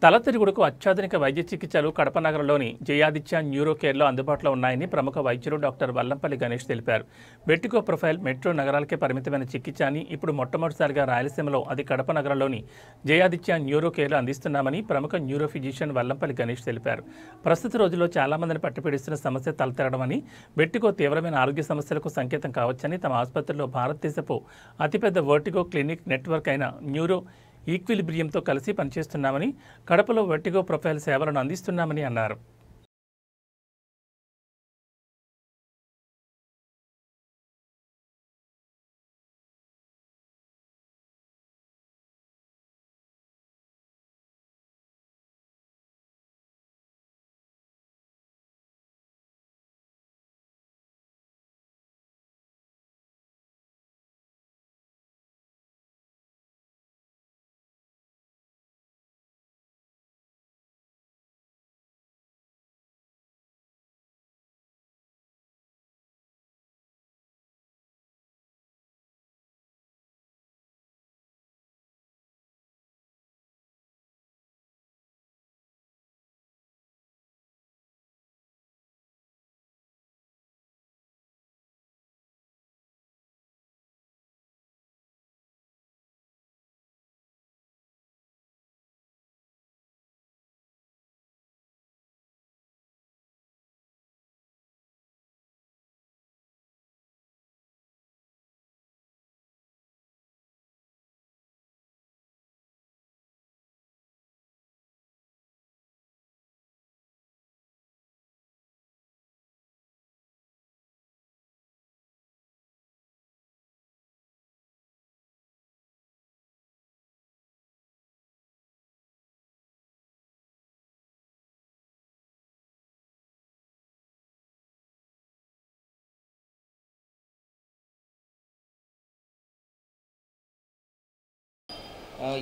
తలతిరుగుడుకు అత్యాధునిక వైద్య చికిత్సలు కడప నగరంలోని జయాదిత్య న్యూరో కేర్లో అందుబాటులో ఉన్నాయని ప్రముఖ వైద్యులు డాక్టర్ వల్లంపల్లి గణేష్ తెలిపారు. వెర్టిగో ప్రొఫైల్ మెట్రో నగరాలకే పరిమితమైన చికిత్స అని ఇప్పుడు మొట్టమొదటిసారిగా రాయలసీమలో అది కడప నగరంలోని జయాదిత్య న్యూరో కేర్లో అందిస్తున్నామని ప్రముఖ న్యూరో ఫిజిషియన్ వల్లంపల్లి గణేష్ తెలిపారు. ప్రస్తుత రోజుల్లో చాలా మందిని పట్టుపీడిస్తున్న సమస్య తలతిరగడమని, వెర్టిగో తీవ్రమైన ఆరోగ్య సమస్యలకు సంకేతం కావచ్చని తమ ఆసుపత్రిలో భారతదేశపు అతిపెద్ద వెర్టిగో క్లినిక్ నెట్వర్క్ అయిన న్యూరో ఈక్విలిబ్రియంతో కలిసి పనిచేస్తున్నామని, కడపలో వెర్టిగో ప్రొఫైల్ సేవలను అందిస్తున్నామని అన్నారు.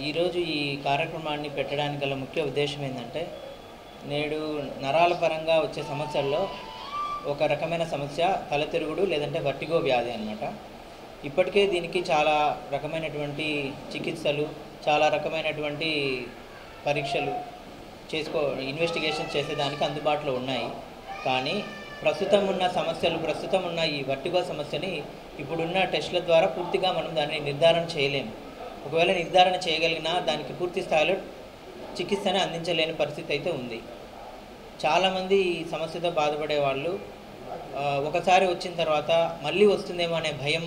ఈరోజు ఈ కార్యక్రమాన్ని పెట్టడానికి గల ముఖ్య ఉద్దేశం ఏంటంటే, నేడు నరాల పరంగా వచ్చే సమస్యల్లో ఒక రకమైన సమస్య తలతిరుగుడు లేదంటే వర్టిగో వ్యాధి అన్నమాట. ఇప్పటికే దీనికి చాలా రకమైనటువంటి చికిత్సలు, చాలా రకమైనటువంటి పరీక్షలు ఇన్వెస్టిగేషన్ చేసేదానికి అందుబాటులో ఉన్నాయి. కానీ ప్రస్తుతం ఉన్న ఈ వర్టిగో సమస్యని ఇప్పుడున్న టెస్టుల ద్వారా పూర్తిగా మనం దాన్ని నిర్ధారణ చేయలేము. ఒకవేళ నిర్ధారణ చేయగలిగినా దానికి పూర్తి స్థాయిలో చికిత్సని అందించలేని పరిస్థితి అయితే ఉంది. చాలామంది ఈ సమస్యతో బాధపడే వాళ్ళు ఒకసారి వచ్చిన తర్వాత మళ్ళీ వస్తుందేమో అనే భయం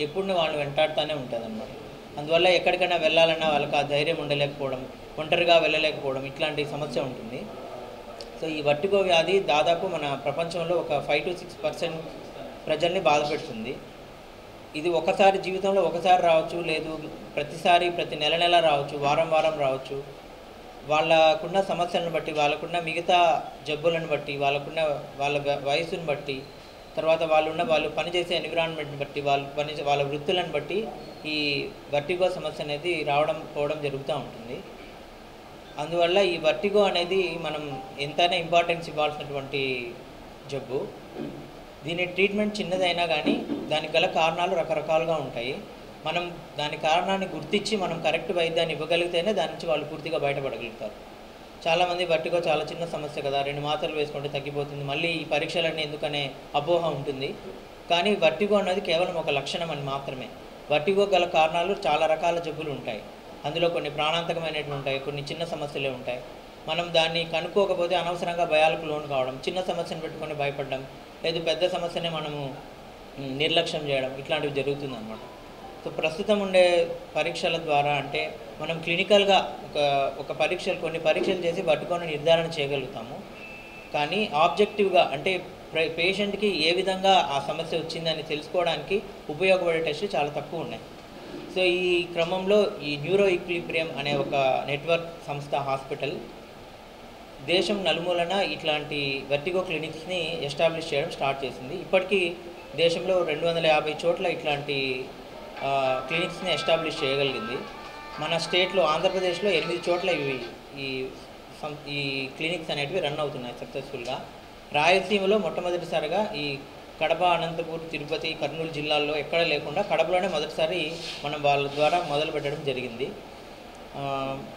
ఎప్పుడు వాళ్ళు వెంటాడుతూనే ఉంటుంది అన్నమాట. అందువల్ల ఎక్కడికైనా వెళ్ళాలన్నా వాళ్ళకి ఆ ధైర్యం ఉండలేకపోవడం, ఒంటరిగా వెళ్ళలేకపోవడం, ఇట్లాంటి సమస్య ఉంటుంది. సో ఈ వర్టిగో వ్యాధి దాదాపు మన ప్రపంచంలో ఒక 5 to 6% ప్రజల్ని బాధపెడుతుంది. ఇది ఒకసారి జీవితంలో ఒకసారి రావచ్చు, లేదు ప్రతి నెల రావచ్చు, వారం రావచ్చు. వాళ్ళకున్న సమస్యలను బట్టి, వాళ్ళకున్న మిగతా జబ్బులను బట్టి, వాళ్ళ వయసును బట్టి, తర్వాత వాళ్ళు పనిచేసే ఎన్విరాన్మెంట్ని బట్టి, వాళ్ళ వృత్తులను బట్టి ఈ వర్టిగో సమస్య అనేది పోవడం జరుగుతూ ఉంటుంది. అందువల్ల ఈ వర్టిగో అనేది మనం ఎంతైనా ఇంపార్టెన్స్ ఇవ్వాల్సినటువంటి జబ్బు. దీని ట్రీట్మెంట్ చిన్నదైనా కానీ దానికి గల కారణాలు రకరకాలుగా ఉంటాయి. మనం దాని కారణాన్ని గుర్తించి మనం కరెక్ట్ వైద్యాన్ని ఇవ్వగలిగితేనే దాని నుంచి వాళ్ళు పూర్తిగా బయటపడగలుగుతారు. చాలామంది వర్టిగో చాలా చిన్న సమస్య కదా, 2 మాత్రలు వేసుకుంటే తగ్గిపోతుంది, మళ్ళీ ఈ పరీక్షలన్నీ ఎందుకనే అపోహ ఉంటుంది. కానీ వర్టిగో అన్నది కేవలం ఒక లక్షణం అని మాత్రమే. వర్టిగో గల కారణాలు చాలా రకాల జబ్బులు ఉంటాయి. అందులో కొన్ని ప్రాణాంతకమైనవి ఉంటాయి, కొన్ని చిన్న సమస్యలే ఉంటాయి. మనం దాన్ని కనుక్కోకపోతే అనవసరంగా భయాలకు లోను కావడం, చిన్న సమస్యను పెట్టుకొని భయపడడం, లేదు పెద్ద సమస్యనే మనము నిర్లక్ష్యం చేయడం, ఇట్లాంటివి జరుగుతుందన్నమాట. సో ప్రస్తుతం ఉండే పరీక్షల ద్వారా అంటే మనం క్లినికల్గా కొన్ని పరీక్షలు చేసి వర్టిగోని నిర్ధారణ చేయగలుగుతాము. కానీ ఆబ్జెక్టివ్గా అంటే పేషెంట్కి ఏ విధంగా ఆ సమస్య వచ్చిందని తెలుసుకోవడానికి ఉపయోగపడే టెస్టులు చాలా తక్కువ ఉన్నాయి. సో ఈ క్రమంలో ఈ న్యూరో ఈక్విలిబ్రియం అనే ఒక నెట్వర్క్ సంస్థ హాస్పిటల్ దేశం నలుమూలన ఇట్లాంటి వర్టిగో క్లినిక్స్ని ఎస్టాబ్లిష్ చేయడం స్టార్ట్ చేసింది. ఇప్పటికీ దేశంలో 250 చోట్ల ఇట్లాంటి క్లినిక్స్ని ఎస్టాబ్లిష్ చేయగలిగింది. మన స్టేట్లో ఆంధ్రప్రదేశ్లో 8 చోట్ల ఈ క్లినిక్స్ అనేటివి రన్ అవుతున్నాయి సక్సెస్ఫుల్గా. రాయలసీమలో మొట్టమొదటిసారిగా ఈ కడప, అనంతపూర్, తిరుపతి, కర్నూలు జిల్లాల్లో ఎక్కడ లేకుండా కడపలోనే మొదటిసారి మనం వాళ్ళ ద్వారా మొదలు పెట్టడం జరిగింది.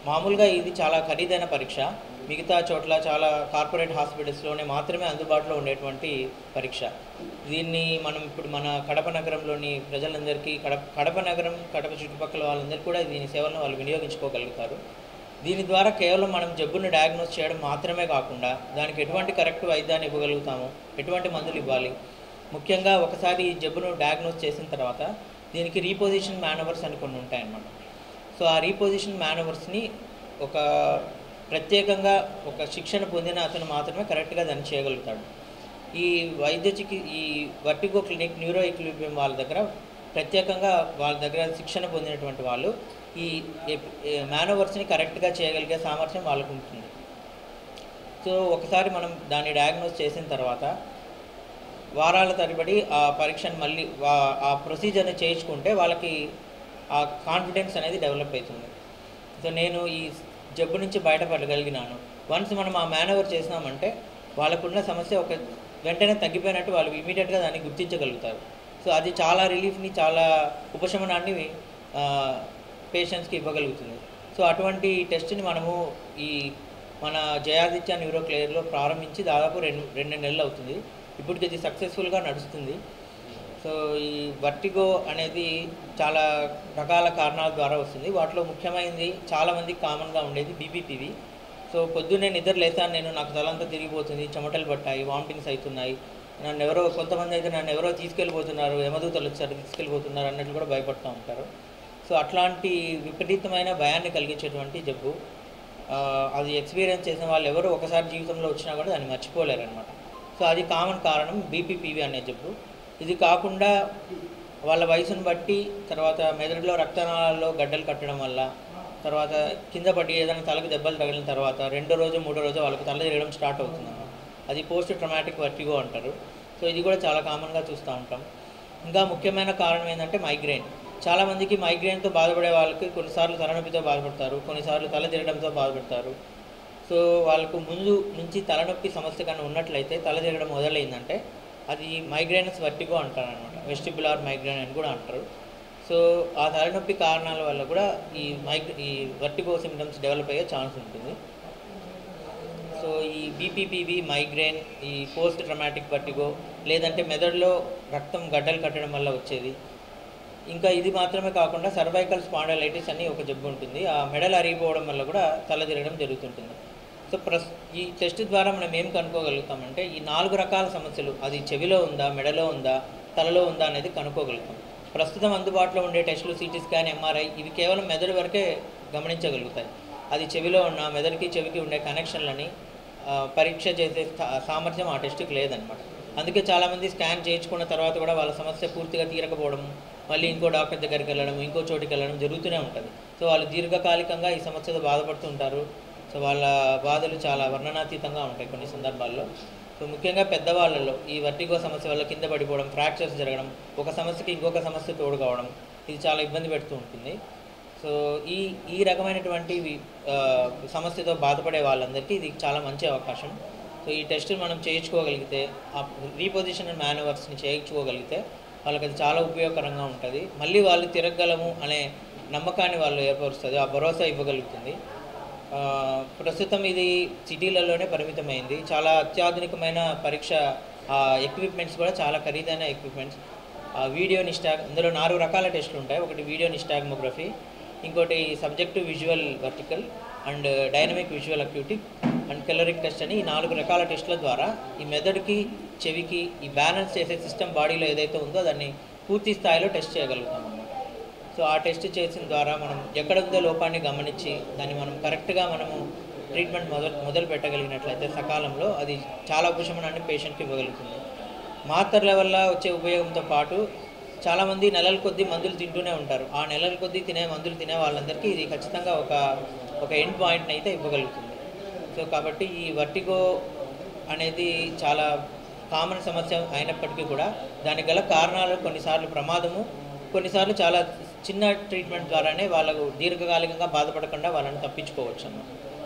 మామూలుగా ఇది చాలా ఖరీదైన పరీక్ష. మిగతా చోట్ల చాలా కార్పొరేట్ హాస్పిటల్స్లోనే మాత్రమే అందుబాటులో ఉండేటువంటి పరీక్ష. దీన్ని మనం ఇప్పుడు మన కడప నగరంలోని ప్రజలందరికీ కడప నగరం, కడప చుట్టుపక్కల వాళ్ళందరికీ కూడా దీని సేవలను వాళ్ళు వినియోగించుకోగలుగుతారు. దీని ద్వారా కేవలం మనం జబ్బును డయాగ్నోస్ చేయడం మాత్రమే కాకుండా దానికి ఎటువంటి కరెక్ట్ వైద్యాన్ని ఇవ్వగలుగుతాము, ఎటువంటి మందులు ఇవ్వాలి, ముఖ్యంగా ఒకసారి ఈ జబ్బును డయాగ్నోస్ చేసిన తర్వాత దీనికి రీపొజిషన్ మేనవర్స్ అని కొన్ని ఉంటాయన్నమాట. సో ఆ రీపొజిషన్ మేనవర్స్ని ఒక ప్రత్యేకంగా ఒక శిక్షణ పొందిన అతను మాత్రమే కరెక్ట్గా దాన్ని చేయగలుగుతాడు. ఈ ఈ వర్టిగో క్లినిక్ న్యూరో ఈక్విలిబ్రియం వాళ్ళ దగ్గర ప్రత్యేకంగా వాళ్ళ దగ్గర శిక్షణ పొందినటువంటి వాళ్ళు ఈ మేనవర్స్ని కరెక్ట్గా చేయగలిగే సామర్థ్యం వాళ్ళకు ఉంటుంది. సో ఒకసారి మనం దాన్ని డయాగ్నోస్ చేసిన తర్వాత వారాల తరబడి ఆ పరీక్షను మళ్ళీ ఆ ప్రొసీజర్ని చేయించుకుంటే వాళ్ళకి ఆ కాన్ఫిడెన్స్ అనేది డెవలప్ అవుతుంది. సో నేను ఈ జబ్బు నుంచి బయటపడగలిగినాను. వన్స్ మనం ఆ మేనవర్ చేసినామంటే వాళ్ళకున్న సమస్య వెంటనే తగ్గిపోయినట్టు వాళ్ళు ఇమీడియట్గా దాన్ని గుర్తించగలుగుతారు. సో అది చాలా రిలీఫ్ని, చాలా ఉపశమనాన్ని పేషెంట్స్కి ఇవ్వగలుగుతుంది. సో అటువంటి టెస్ట్ని మనము మన జయాదిత్య న్యూరో క్లియర్లో ప్రారంభించి దాదాపు రెండు నెలలు అవుతుంది. ఇప్పటికి ఇది సక్సెస్ఫుల్గా నడుస్తుంది. సో ఈ వర్టిగో అనేది చాలా రకాల కారణాల ద్వారా వస్తుంది. వాటిలో ముఖ్యమైనది చాలామందికి కామన్గా ఉండేది బీపీపీవి. సో పొద్దున్నే నిద్ర లేసాను నాకు తలంతా తిరిగిపోతుంది, చెమటలు పట్టాయి, వామిటింగ్స్ అవుతున్నాయి, కొంతమంది అయితే నన్ను ఎవరో తీసుకెళ్ళిపోతున్నారు, యమదూతలు వచ్చారు తీసుకెళ్ళిపోతున్నారు అన్నట్లు కూడా భయపడుతూ ఉంటారు. సో అట్లాంటి విపరీతమైన భయాన్ని కలిగించేటువంటి జబ్బు. అది ఎక్స్పీరియన్స్ చేసిన వాళ్ళు ఎవరు ఒకసారి జీవితంలో వచ్చినా కూడా దాన్ని మర్చిపోలేరనమాట. సో అది కామన్ కారణం బీపీపీవి అనే జబ్బు. ఇది కాకుండా వాళ్ళ వయసును బట్టి, తర్వాత మెదడులో రక్తనాళాల్లో గడ్డలు కట్టడం వల్ల, తర్వాత కింద పడి ఏదైనా తలకు దెబ్బలు తగిలిన తర్వాత 2వ రోజు 3వ రోజు వాళ్ళకి తల తిరగడం స్టార్ట్ అవుతుందన్నమాట. అది పోస్ట్ ట్రమాటిక్ వర్టిగో అంటారు. సో ఇది కూడా చాలా కామన్గా చూస్తూ ఉంటాం. ఇంకా ముఖ్యమైన కారణం ఏంటంటే మైగ్రేన్. చాలామందికి మైగ్రేన్తో బాధపడే వాళ్ళకి కొన్నిసార్లు తలనొప్పితో బాధపడతారు, కొన్నిసార్లు తల తిరగడంతో బాధపడతారు. సో వాళ్ళకు ముందు నుంచి తలనొప్పి సమస్య కన్నా ఉన్నట్లయితే తల తిరగడం మొదలైందంటే అది మైగ్రేనస్ వర్టిగో అంటారు అనమాట. వెస్టిబులార్ మైగ్రేన్ అని కూడా అంటారు. సో ఆ తలనొప్పి కారణాల వల్ల కూడా ఈ వర్టిగో సిమ్టమ్స్ డెవలప్ అయ్యే ఛాన్స్ ఉంటుంది. సో ఈ బీపీపీవి, మైగ్రేన్, ఈ పోస్ట్ ట్రమాటిక్ వర్టిగో, లేదంటే మెదడులో రక్తం గడ్డలు కట్టడం వల్ల వచ్చేది. ఇంకా ఇది మాత్రమే కాకుండా సర్వైకల్ స్పాండలైటిస్ అని ఒక జబ్బు ఉంటుంది. ఆ మెడలు అరిగిపోవడం వల్ల కూడా తల తిరగడం జరుగుతుంటుంది. సో ఈ టెస్ట్ ద్వారా మనం ఏం కనుక్కోగలుగుతామంటే ఈ 4 రకాల సమస్యలు, అది చెవిలో ఉందా, మెడలో ఉందా, తలలో ఉందా అనేది కనుక్కోగలుగుతాం. ప్రస్తుతం అందుబాటులో ఉండే టెస్టులు సిటీ స్కాన్, ఎంఆర్ఐ ఇవి కేవలం మెదడు వరకే గమనించగలుగుతాయి. అది చెవిలో ఉన్న మెదడుకి చెవికి ఉండే కనెక్షన్లని పరీక్ష చేసే సామర్థ్యం ఆ టెస్ట్కి లేదనమాట. అందుకే చాలామంది స్కాన్ చేయించుకున్న తర్వాత కూడా వాళ్ళ సమస్య పూర్తిగా తీరకపోవడం, మళ్ళీ ఇంకో డాక్టర్ దగ్గరికి వెళ్ళడం, ఇంకో చోటికి వెళ్ళడం జరుగుతూనే ఉంటుంది. సో వాళ్ళు దీర్ఘకాలికంగా ఈ సమస్యతో బాధపడుతుంటారు. సో వాళ్ళ బాధలు చాలా వర్ణనాతీతంగా ఉంటాయి కొన్ని సందర్భాల్లో. సో ముఖ్యంగా పెద్దవాళ్ళలో ఈ వర్టిగో సమస్య వల్ల కింద పడిపోవడం, ఫ్రాక్చర్స్ జరగడం, ఒక సమస్యకి ఇంకొక సమస్య తోడు కావడం, ఇది చాలా ఇబ్బంది పెడుతూ ఉంటుంది. సో ఈ రకమైనటువంటి సమస్యతో బాధపడే వాళ్ళందరికీ ఇది చాలా మంచి అవకాశం. సో ఈ టెస్టులు మనం చేయించుకోగలిగితే, ఆ రీపొజిషన్ మేనవర్స్ని చేయించుకోగలిగితే వాళ్ళకి అది చాలా ఉపయోగకరంగా ఉంటుంది. మళ్ళీ వాళ్ళు తిరగగలము అనే నమ్మకాన్ని వాళ్ళు ఏర్పరుస్తుంది, ఆ భరోసా ఇవ్వగలుగుతుంది. ప్రస్తుతం ఇది సిటీలలోనే పరిమితమైంది. చాలా అత్యాధునికమైన పరీక్ష ఎక్విప్మెంట్స్ కూడా చాలా ఖరీదైన ఎక్విప్మెంట్స్. వీడియో అందులో 4 రకాల టెస్టులు ఉంటాయి. ఒకటి వీడియో నిస్టాగ్మోగ్రఫీ, ఇంకోటి subjective visual vertical and dynamic visual acuity and caloric test అని ఈ 4 రకాల టెస్టుల ద్వారా ఈ మెదడుకి, చెవికి ఈ బ్యాలెన్స్ చేసే సిస్టమ్ బాడీలో ఏదైతే ఉందో దాన్ని పూర్తి స్థాయిలో టెస్ట్ చేయగలుగుతాం అన్నమాట. సో ఆ టెస్ట్ చేసిన ద్వారా మనం ఎక్కడ ఉందో లోపాన్ని గమనించి దాన్ని మనం కరెక్ట్గా మనము ట్రీట్మెంట్ మొదలు పెట్టగలిగినట్లయితే సకాలంలో అది చాలా ఉపశమనాన్ని పేషెంట్కి ఇవ్వగలుగుతుంది. మాత్రల వల్ల వచ్చే ఉపయోగంతో పాటు చాలామంది నెలల కొద్దీ మందులు తింటూనే ఉంటారు. ఆ నెలల కొద్దీ మందులు తినే వాళ్ళందరికీ ఇది ఖచ్చితంగా ఒక ఎండ్ పాయింట్ని అయితే ఇవ్వగలుగుతుంది. సో కాబట్టి ఈ వర్టిగో అనేది చాలా కామన్ సమస్య అయినప్పటికీ కూడా దానికి గల కారణాలు కొన్నిసార్లు ప్రమాదము, కొన్నిసార్లు చాలా చిన్న ట్రీట్మెంట్ ద్వారానే వాళ్ళకు దీర్ఘకాలికంగా బాధపడకుండా వాళ్ళని తప్పించుకోవచ్చు అన్నమాట.